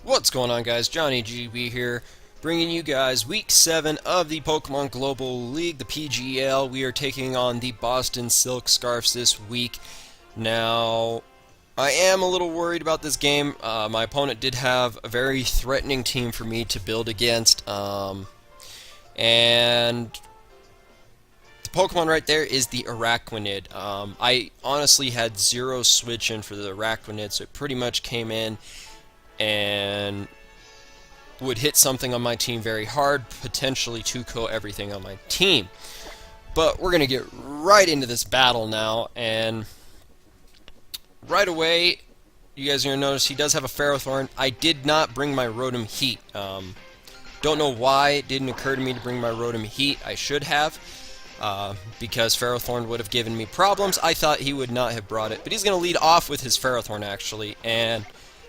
What's going on, guys? Johnny GB here, bringing you guys Week 7 of the Pokemon Global League, the PGL. We are taking on the Boston Silk Scarfs this week. Now, I am a little worried about this game. My opponent did have a very threatening team for me to build against, and the Pokemon right there is the Araquanid. I honestly had zero switch in for the Araquanid, so it pretty much came in and would hit something on my team very hard, potentially 2-KO everything on my team. But we're going to get right into this battle now, and right away, you guys are going to notice he does have a Ferrothorn. I did not bring my Rotom Heat. Don't know why it didn't occur to me to bring my Rotom Heat. I should have, because Ferrothorn would have given me problems. I thought he would not have brought it, but he's going to lead off with his Ferrothorn, actually, and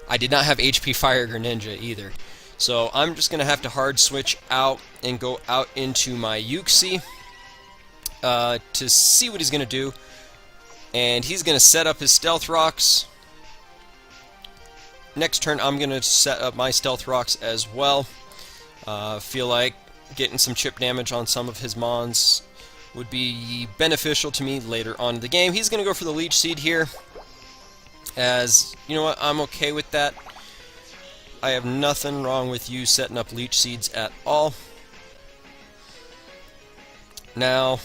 I did not have HP Fire Greninja either. So I'm just going to have to hard switch out and go out into my Uxie to see what he's going to do. And he's going to set up his Stealth Rocks. Next turn I'm going to set up my Stealth Rocks as well. Feel like getting some chip damage on some of his Mons would be beneficial to me later on in the game. He's going to go for the Leech Seed here. As, you know what, I'm okay with that. I have nothing wrong with you setting up Leech Seeds at all. Now,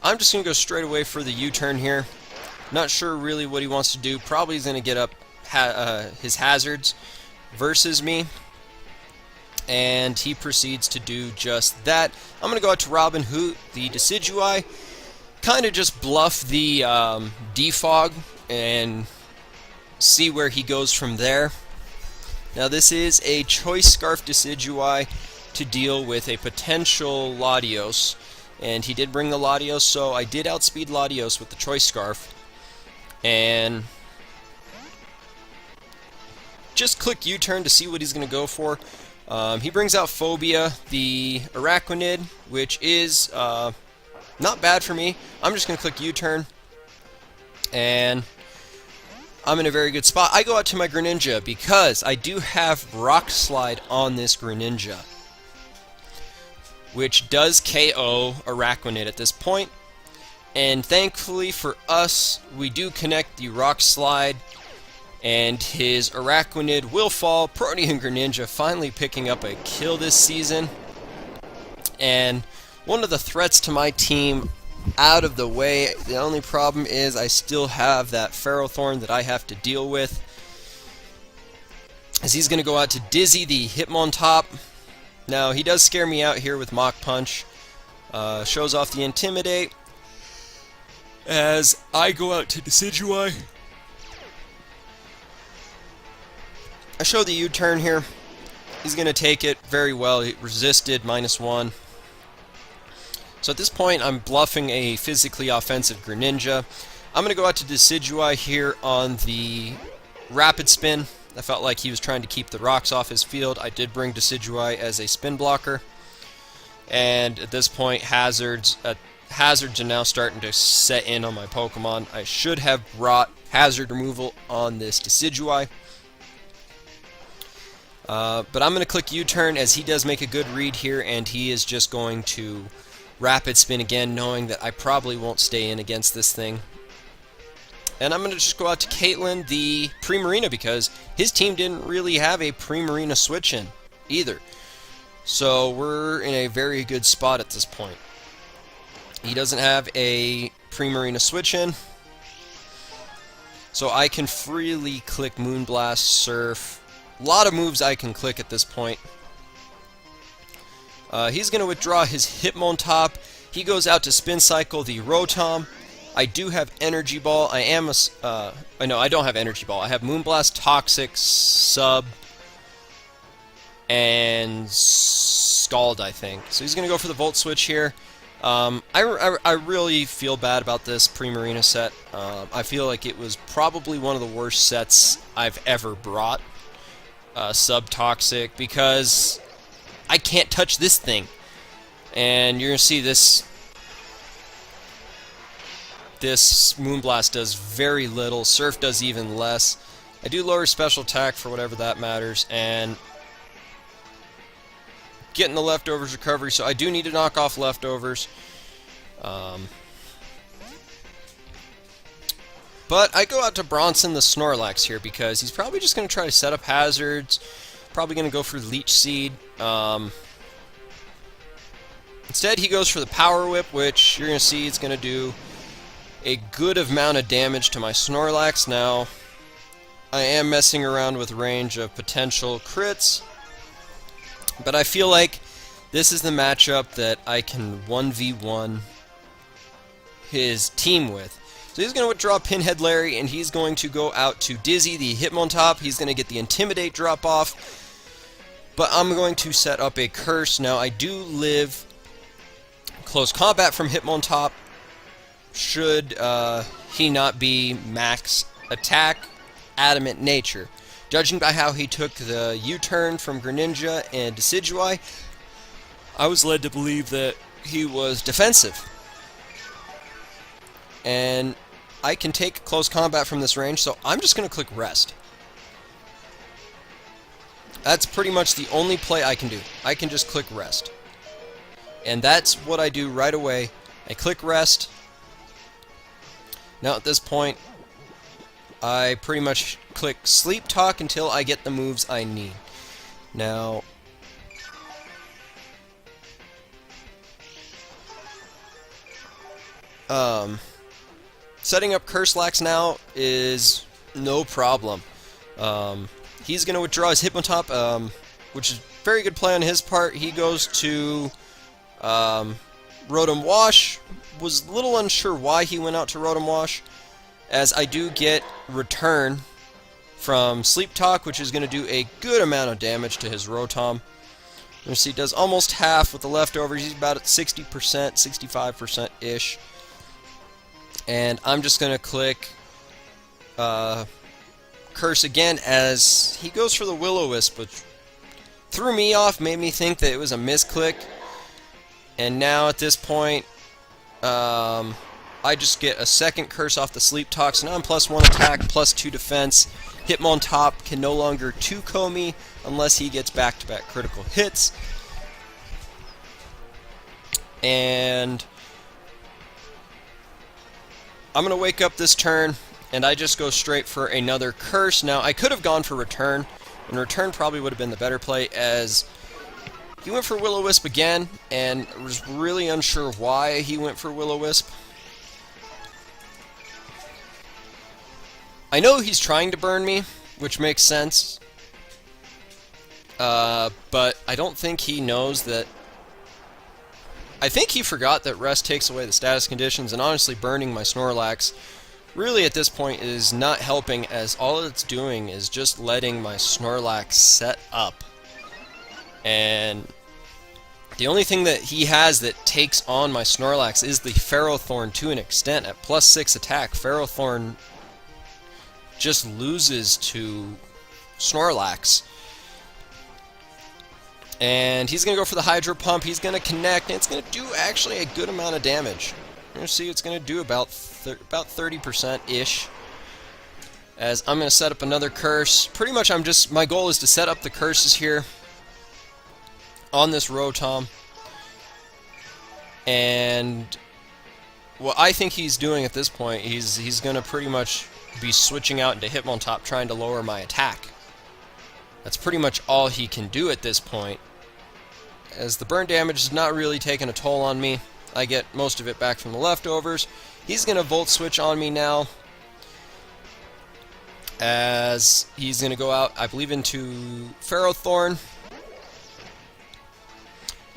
I'm just going to go straight away for the U-turn here. Not sure really what he wants to do. Probably he's going to get up his hazards versus me. And he proceeds to do just that. I'm going to go out to Robin Hood, the Decidueye. Kind of just bluff the Defog and see where he goes from there. Now this is a Choice Scarf Decidueye to deal with a potential Latios, and he did bring the Latios, so I did outspeed Latios with the Choice Scarf, and just click U-turn to see what he's going to go for. He brings out Phobia, the Araquanid, which is not bad for me. I'm just going to click U-turn, and I'm in a very good spot. I go out to my Greninja because I do have Rock Slide on this Greninja, which does KO Araquanid at this point. And thankfully for us, we do connect the Rock Slide, and his Araquanid will fall. Protean Greninja finally picking up a kill this season. And one of the threats to my team out of the way. The only problem is I still have that Ferrothorn that I have to deal with, as he's going to go out to Dizzy the Hitmontop. Now he does scare me out here with Mach Punch. Shows off the Intimidate as I go out to Decidueye. I show the U-turn here. He's going to take it very well. He resisted -1. So at this point, I'm bluffing a physically offensive Greninja. I'm going to go out to Decidueye here on the Rapid Spin. I felt like he was trying to keep the rocks off his field. I did bring Decidueye as a spin blocker. And at this point, hazards are now starting to set in on my Pokemon. I should have brought hazard removal on this Decidueye. But I'm going to click U-turn as he does make a good read here, and he is just going to Rapid Spin again, knowing that I probably won't stay in against this thing. And I'm going to just go out to Caitlyn, the Primarina, because his team didn't really have a Primarina switch-in either. So we're in a very good spot at this point. He doesn't have a Primarina switch-in, so I can freely click Moonblast, Surf. A lot of moves I can click at this point. He's going to withdraw his Hitmontop. He goes out to Spin Cycle the Rotom. I do have Energy Ball. I don't have Energy Ball. I have Moonblast, Toxic, Sub, and Scald, I think. So he's going to go for the Volt Switch here. I really feel bad about this Primarina set. I feel like it was probably one of the worst sets I've ever brought. Sub-Toxic, because I can't touch this thing. And you're going to see this Moonblast does very little. Surf does even less. I do lower special attack for whatever that matters, and getting the leftovers recovery, so I do need to knock off leftovers. But I go out to Bronson the Snorlax here because he's probably just going to try to set up hazards, probably going to go for Leech Seed. Instead, he goes for the Power Whip, which you're going to see it's going to do a good amount of damage to my Snorlax. Now, I am messing around with range of potential crits, but I feel like this is the matchup that I can 1v1 his team with. So he's going to withdraw Pinhead Larry, and he's going to go out to Dizzy, the Hitmontop. He's going to get the Intimidate drop off, but I'm going to set up a Curse. Now, I do live close combat from Hitmontop, should he not be max attack adamant nature. Judging by how he took the U-turn from Greninja and Decidueye, I was led to believe that he was defensive. And I can take close combat from this range, so I'm just going to click Rest. That's pretty much the only play I can do. I can just click Rest. And that's what I do right away. I click Rest. Now at this point, I pretty much click Sleep Talk until I get the moves I need. Now, setting up Curselax now is no problem. He's going to withdraw his Hitmontop, which is a very good play on his part. He goes to Rotom Wash. Was a little unsure why he went out to Rotom Wash, as I do get Return from Sleep Talk, which is going to do a good amount of damage to his Rotom. You see, he does almost half with the leftovers. He's about at 60%, 65%-ish. And I'm just going to click Curse again, as he goes for the Will-O-Wisp, which threw me off, made me think that it was a misclick. And now at this point, I just get a second Curse off the Sleep Talk, so now I'm +1 attack, +2 defense. Hitmontop can no longer 2-KO me unless he gets back-to-back critical hits. And I'm going to wake up this turn, and I just go straight for another Curse. Now, I could have gone for Return, and Return probably would have been the better play, as he went for Will-O-Wisp again, and was really unsure why he went for Will-O-Wisp. I know he's trying to burn me, which makes sense, but I don't think he knows that. I think he forgot that Rest takes away the status conditions, and honestly, burning my Snorlax really at this point is not helping, as all it's doing is just letting my Snorlax set up. And the only thing that he has that takes on my Snorlax is the Ferrothorn to an extent. At +6 attack, Ferrothorn just loses to Snorlax. And he's going to go for the Hydro Pump. He's going to connect, and it's going to do actually a good amount of damage. You're going to see it's going to do about 30%-ish. As I'm going to set up another Curse. Pretty much my goal is to set up the Curses here on this Rotom. And what I think he's doing at this point, he's going to pretty much be switching out into Hitmontop, trying to lower my attack. That's pretty much all he can do at this point, as the burn damage is not really taking a toll on me. I get most of it back from the leftovers. He's going to Volt Switch on me now, as he's going to go out, I believe, into Ferrothorn.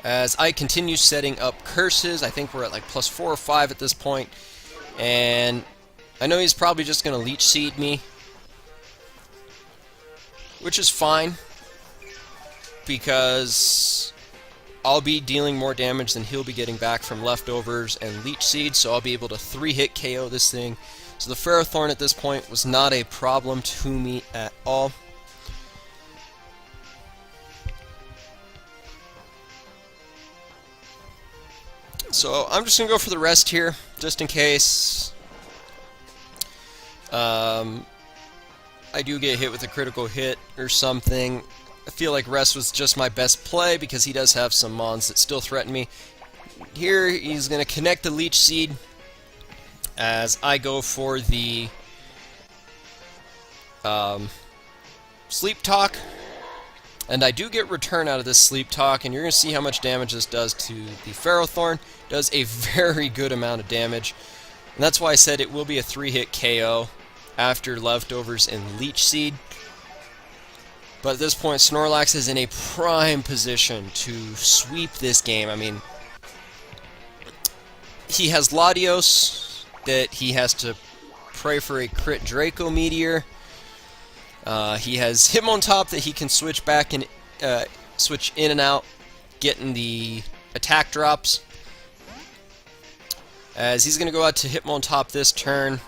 As I continue setting up Curses, I think we're at like +4 or 5 at this point, and I know he's probably just going to Leech Seed me, which is fine, because I'll be dealing more damage than he'll be getting back from leftovers and Leech Seed, so I'll be able to 3-hit KO this thing. So the Ferrothorn at this point was not a problem to me at all. So I'm just going to go for the Rest here, just in case I do get hit with a critical hit or something. I feel like rest was just my best play because he does have some mons that still threaten me. Here he's going to connect the Leech Seed as I go for the Sleep Talk. And I do get return out of this Sleep Talk, and you're going to see how much damage this does to the Ferrothorn. Does a very good amount of damage. And that's why I said it will be a 3-hit KO after leftovers and Leech Seed. But at this point, Snorlax is in a prime position to sweep this game. I mean, he has Latios that he has to pray for a crit Draco Meteor. He has Hitmontop that he can switch back and switch in and out, getting the attack drops. As he's going to go out to Hitmontop this turn,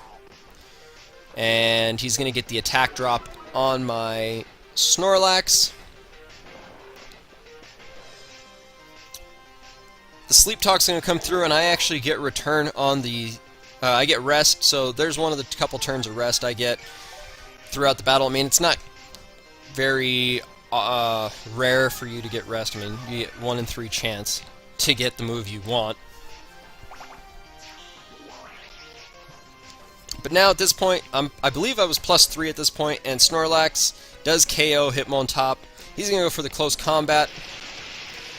and he's going to get the attack drop on my Snorlax. The Sleep Talk's going to come through, and I actually get return on the... I get rest, so there's one of the couple turns of rest I get throughout the battle. I mean, it's not very rare for you to get rest. I mean, you get 1 in 3 chance to get the move you want. But now at this point, I believe I was +3 at this point, and Snorlax does KO Hitmontop. He's going to go for the close combat.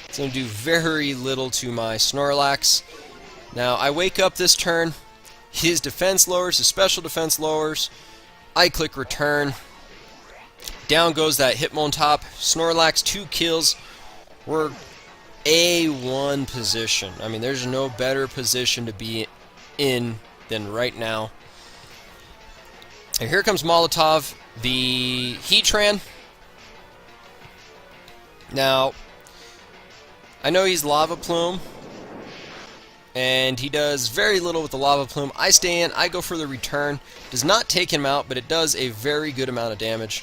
It's going to do very little to my Snorlax. Now, I wake up this turn. His defense lowers, his special defense lowers. I click return. Down goes that Hitmontop. Snorlax, 2 kills. We're A1 position. I mean, there's no better position to be in than right now. And here comes Molotov, the Heatran. Now, I know he's Lava Plume, and he does very little with the Lava Plume. I stay in, I go for the return. Does not take him out, but it does a very good amount of damage,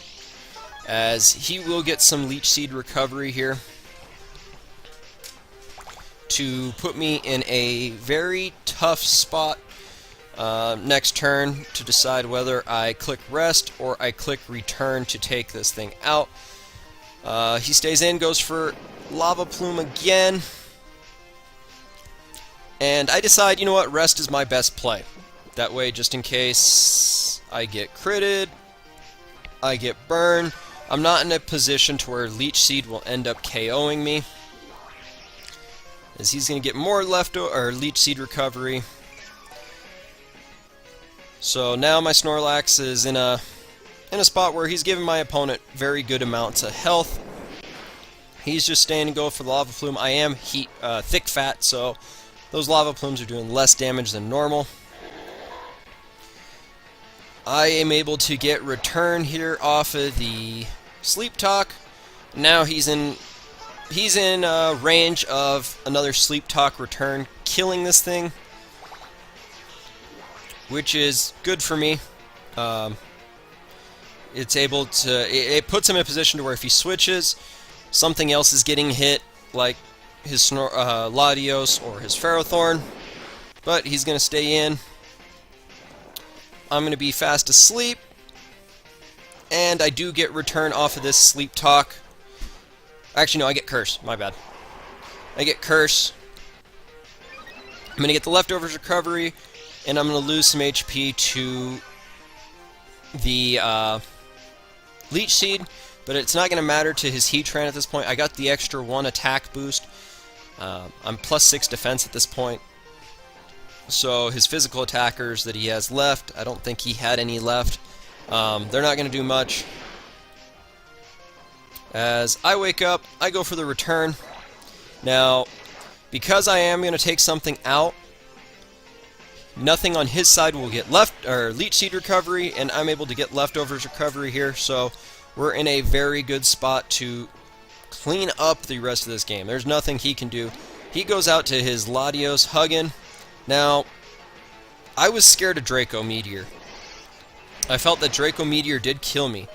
as he will get some Leech Seed recovery here to put me in a very tough spot next turn to decide whether I click rest or I click return to take this thing out. He stays in, goes for Lava Plume again, and I decide, you know what, rest is my best play. That way, just in case I get critted, I get burned, I'm not in a position to where Leech Seed will end up KOing me, as he's going to get more Leech Seed recovery. So now my Snorlax is in a spot where he's giving my opponent very good amounts of health. He's just staying and go for the Lava Plume. I am thick fat, so those Lava Plumes are doing less damage than normal. I am able to get return here off of the Sleep Talk. Now he's in range of another Sleep Talk return, killing this thing, which is good for me. It puts him in a position to where if he switches, something else is getting hit, like his Latios or his Ferrothorn, but he's going to stay in. I'm going to be fast asleep, and I do get return off of this Sleep Talk. Actually, no, I get Curse. My bad. I get Curse. I'm going to get the leftovers recovery, and I'm going to lose some HP to the Leech Seed, but it's not going to matter to his Heatran at this point. I got the extra 1 attack boost. I'm +6 defense at this point. So his physical attackers that he has left, I don't think he had any left. They're not going to do much. As I wake up, I go for the return. Now, because I am going to take something out, nothing on his side will get Leech Seed recovery, and I'm able to get leftovers recovery here, so we're in a very good spot to clean up the rest of this game. There's nothing he can do. He goes out to his Latios Huggin. Now, I was scared of Draco Meteor. I felt that Draco Meteor did kill me,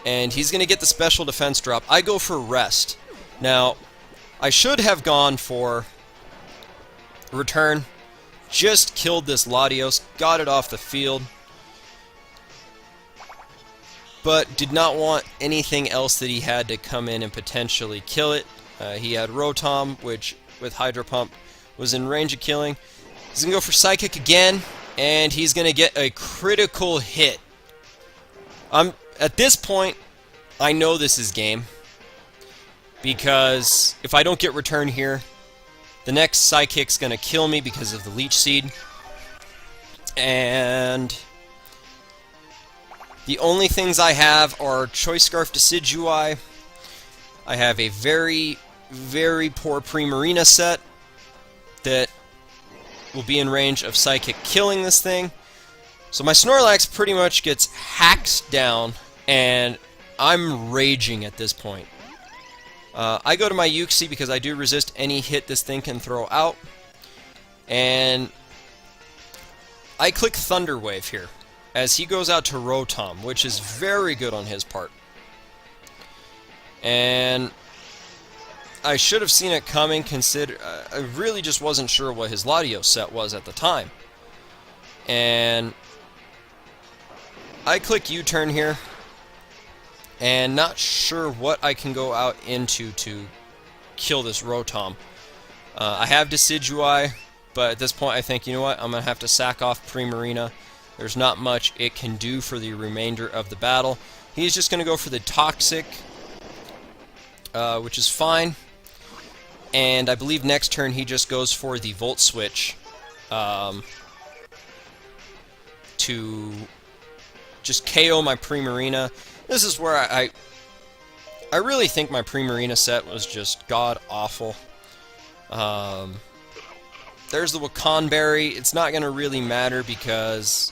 and he's going to get the special defense drop. I go for rest. Now, I should have gone for return. Just killed this Latios, got it off the field. but did not want anything else that he had to come in and potentially kill it. He had Rotom, which with Hydro Pump was in range of killing. He's going to go for Psychic again, and he's going to get a critical hit. At this point, I know this is game, because if I don't get return here, the next Psychic's going to kill me because of the Leech Seed. And the only things I have are Choice Scarf Decidueye. I have a very, very poor Primarina set that will be in range of Psychic killing this thing. So my Snorlax pretty much gets hacked down, and I'm raging at this point. I go to my Uxie because I do resist any hit this thing can throw out. And I click Thunder Wave here, as he goes out to Rotom, which is very good on his part. And I should have seen it coming, I really just wasn't sure what his Latios set was at the time. And I click U-turn here, and not sure what I can go out into to kill this Rotom. I have Decidueye, but at this point I think, you know what, I'm going to have to sack off Primarina. There's not much it can do for the remainder of the battle. He's just going to go for the Toxic, which is fine. And I believe next turn he just goes for the Volt Switch to just KO my Primarina. This is where I really think my Primarina set was just god-awful. There's the Wakan Berry. It's not going to really matter because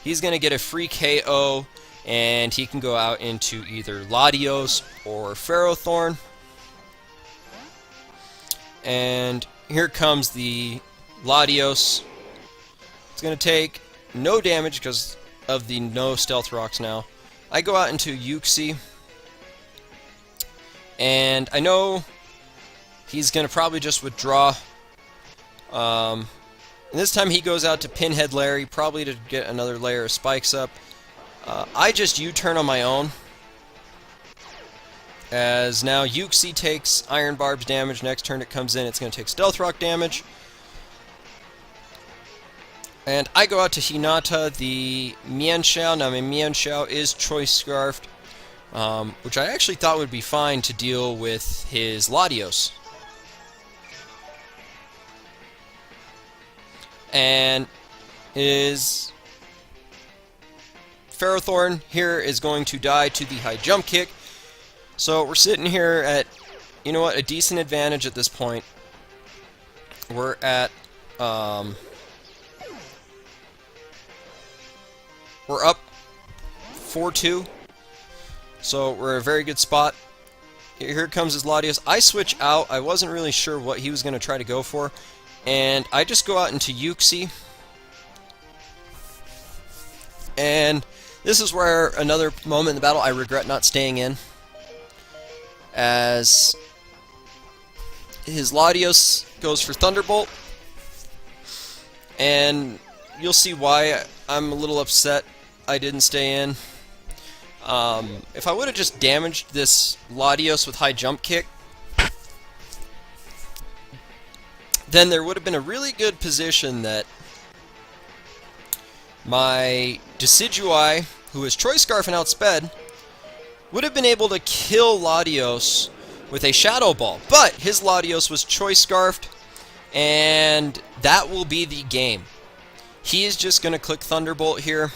he's going to get a free KO, and he can go out into either Latios or Ferrothorn. And here comes the Latios. It's going to take no damage because of the no Stealth Rocks now. I go out into Uxie, and I know he's going to probably just withdraw. And this time he goes out to Pinhead Larry, probably to get another layer of spikes up. I just U-turn on my own, as now Uxie takes Iron Barb's damage. Next turn it comes in, it's going to take Stealth Rock damage. And I go out to Hinata, the Mienshao. Now my Mienshao is Choice Scarfed, which I actually thought would be fine to deal with his Latios. And his Ferrothorn here is going to die to the high jump kick. So we're sitting here at, you know what, a decent advantage at this point. We're at, we're up 4-2, so we're in a very good spot. Here comes his Latios. I switch out. I wasn't really sure what he was going to try to go for, and I just go out into Uxie. And this is where another moment in the battle I regret not staying in, as his Latios goes for Thunderbolt, and you'll see why I'm a little upset I didn't stay in. If I would have just damaged this Latios with high jump kick, then there would have been a really good position that my Decidueye, who is Choice Scarf and outsped, would have been able to kill Latios with a Shadow Ball. But his Latios was Choice Scarfed, and that will be the game. He is just going to click Thunderbolt here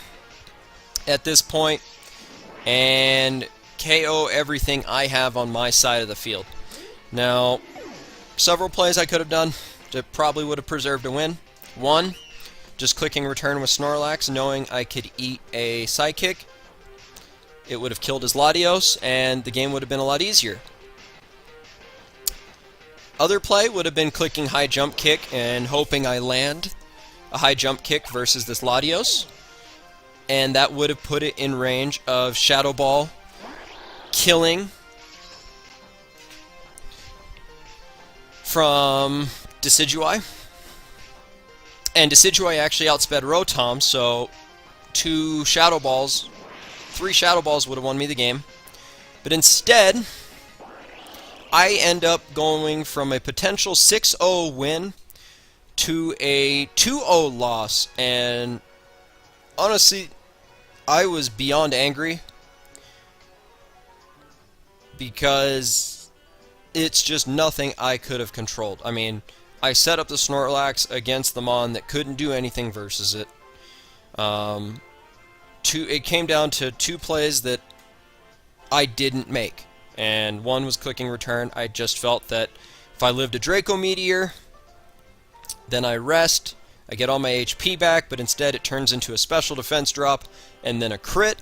at this point and KO everything I have on my side of the field. Now, several plays I could have done that probably would have preserved a win. One, just clicking return with Snorlax, knowing I could eat a Psychic. It would have killed his Latios, and the game would have been a lot easier. Other play would have been clicking high jump kick and hoping I land a high jump kick versus this Latios, and that would have put it in range of Shadow Ball killing from Decidueye. And Decidueye actually outsped Rotom, so 2 Shadow Balls 3 Shadow Balls would have won me the game. But instead, I end up going from a potential 6-0 win to a 2-0 loss. And honestly, I was beyond angry because it's just nothing I could have controlled. I mean, I set up the Snorlax against the Mon that couldn't do anything versus it. It came down to 2 plays that I didn't make, and one was clicking return. I just felt that if I lived a Draco Meteor, then I rest, I get all my HP back, but instead it turns into a special defense drop and then a crit.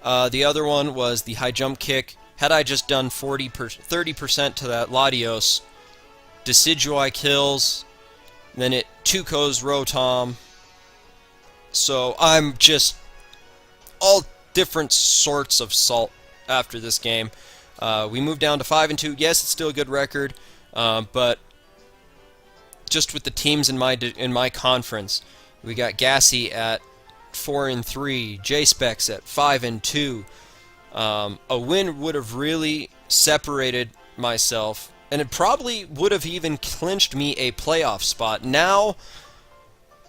The other one was the high jump kick. Had I just done 30% to that Latios, Decidueye kills, then it 2-Kos Rotom. So I'm just all different sorts of salt after this game. We moved down to 5-2. Yes, it's still a good record, but just with the teams in my conference, we got Gassy at 4-3, J-Specs at 5-2. A win would have really separated myself, and it probably would have even clinched me a playoff spot. Now,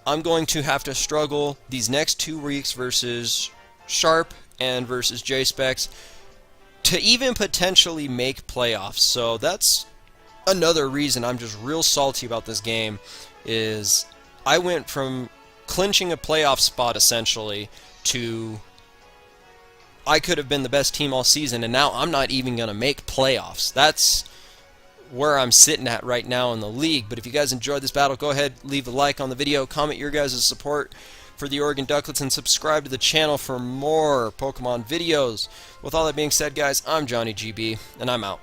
I'm going to have to struggle these next 2 weeks versus Sharp and versus J-Specs to even potentially make playoffs. So that's another reason I'm just real salty about this game, is I went from clinching a playoff spot essentially to I could have been the best team all season, and now I'm not even going to make playoffs. That's where I'm sitting at right now in the league. But if you guys enjoyed this battle, go ahead, leave a like on the video, comment your guys' support for the Oregon Ducklets, and subscribe to the channel for more Pokemon videos. With all that being said, guys, I'm Johnny GB, and I'm out.